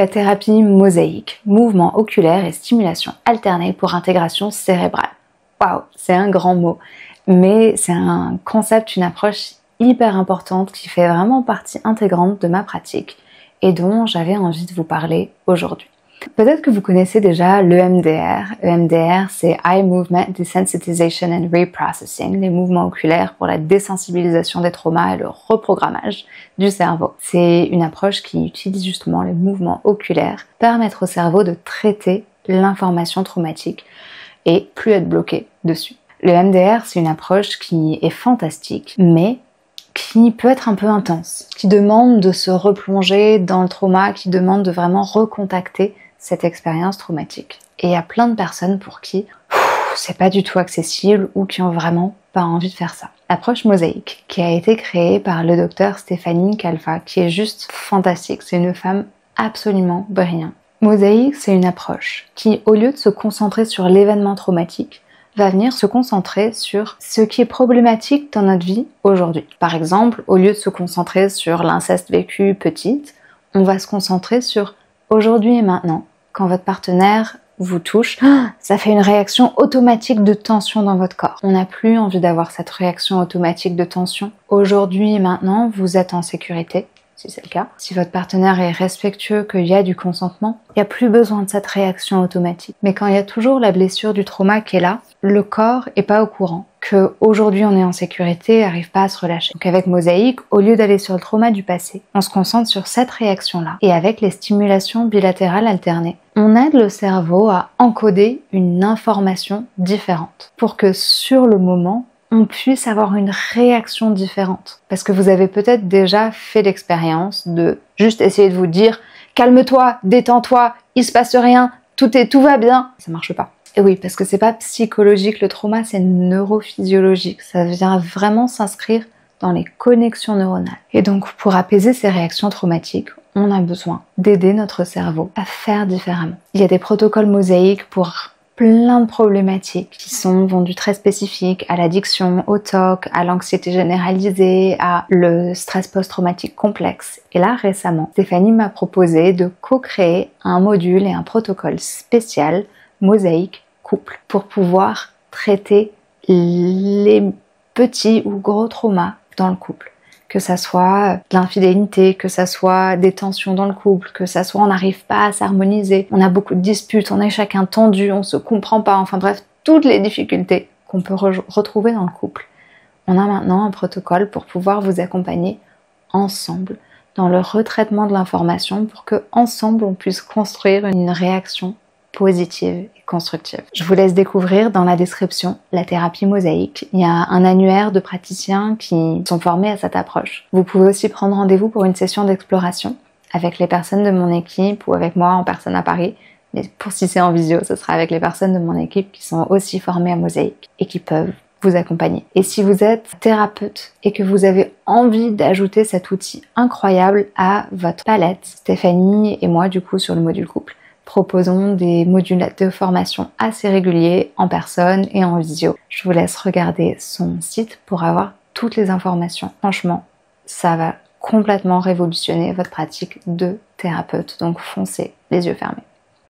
La thérapie mosaïque, mouvement oculaire et stimulation alternée pour intégration cérébrale. Waouh, c'est un grand mot, mais c'est un concept, une approche hyper importante qui fait vraiment partie intégrante de ma pratique et dont j'avais envie de vous parler aujourd'hui. Peut-être que vous connaissez déjà l'EMDR. EMDR, c'est Eye Movement Desensitization and Reprocessing, les mouvements oculaires pour la désensibilisation des traumas et le reprogrammage du cerveau. C'est une approche qui utilise justement les mouvements oculaires pour permettre au cerveau de traiter l'information traumatique et plus être bloqué dessus. Le EMDR, c'est une approche qui est fantastique, mais qui peut être un peu intense, qui demande de se replonger dans le trauma, qui demande de vraiment recontacter cette expérience traumatique. Et il y a plein de personnes pour qui c'est pas du tout accessible ou qui ont vraiment pas envie de faire ça. L'approche mosaïque, qui a été créée par le docteur Stéphanie Calfa, qui est juste fantastique, c'est une femme absolument brillante. Mosaïque, c'est une approche qui, au lieu de se concentrer sur l'événement traumatique, va venir se concentrer sur ce qui est problématique dans notre vie aujourd'hui. Par exemple, au lieu de se concentrer sur l'inceste vécu petite, on va se concentrer sur aujourd'hui et maintenant. Quand votre partenaire vous touche, ça fait une réaction automatique de tension dans votre corps. On n'a plus envie d'avoir cette réaction automatique de tension. Aujourd'hui et maintenant, vous êtes en sécurité, si c'est le cas. Si votre partenaire est respectueux, qu'il y a du consentement, il n'y a plus besoin de cette réaction automatique. Mais quand il y a toujours la blessure du trauma qui est là, le corps est pas au courant que aujourd'hui on est en sécurité et arrive pas à se relâcher. Donc avec Mosaïque, au lieu d'aller sur le trauma du passé, on se concentre sur cette réaction-là. Et avec les stimulations bilatérales alternées, on aide le cerveau à encoder une information différente pour que sur le moment, on puisse avoir une réaction différente. Parce que vous avez peut-être déjà fait l'expérience de juste essayer de vous dire « calme-toi, détends-toi, il se passe rien, tout va bien ». Ça marche pas. Et oui, parce que c'est pas psychologique le trauma, c'est neurophysiologique. Ça vient vraiment s'inscrire dans les connexions neuronales. Et donc, pour apaiser ces réactions traumatiques, on a besoin d'aider notre cerveau à faire différemment. Il y a des protocoles mosaïques pour plein de problématiques qui vont du très spécifique à l'addiction, au TOC, à l'anxiété généralisée, à le stress post-traumatique complexe. Et là, récemment, Stéphanie m'a proposé de co-créer un module et un protocole spécial mosaïque couple pour pouvoir traiter les petits ou gros traumas dans le couple. Que ça soit de l'infidélité, que ça soit des tensions dans le couple, que ça soit on n'arrive pas à s'harmoniser, on a beaucoup de disputes, on est chacun tendu, on se comprend pas, enfin bref, toutes les difficultés qu'on peut retrouver dans le couple. On a maintenant un protocole pour pouvoir vous accompagner ensemble dans le retraitement de l'information pour que ensemble on puisse construire une réaction positive et constructive. Je vous laisse découvrir dans la description la thérapie mosaïque. Il y a un annuaire de praticiens qui sont formés à cette approche. Vous pouvez aussi prendre rendez-vous pour une session d'exploration avec les personnes de mon équipe ou avec moi en personne à Paris. Mais pour si c'est en visio, ce sera avec les personnes de mon équipe qui sont aussi formées à mosaïque et qui peuvent vous accompagner. Et si vous êtes thérapeute et que vous avez envie d'ajouter cet outil incroyable à votre palette, Stéphanie et moi du coup sur le module couple, proposons des modules de formation assez réguliers en personne et en visio. Je vous laisse regarder son site pour avoir toutes les informations. Franchement, ça va complètement révolutionner votre pratique de thérapeute. Donc foncez les yeux fermés.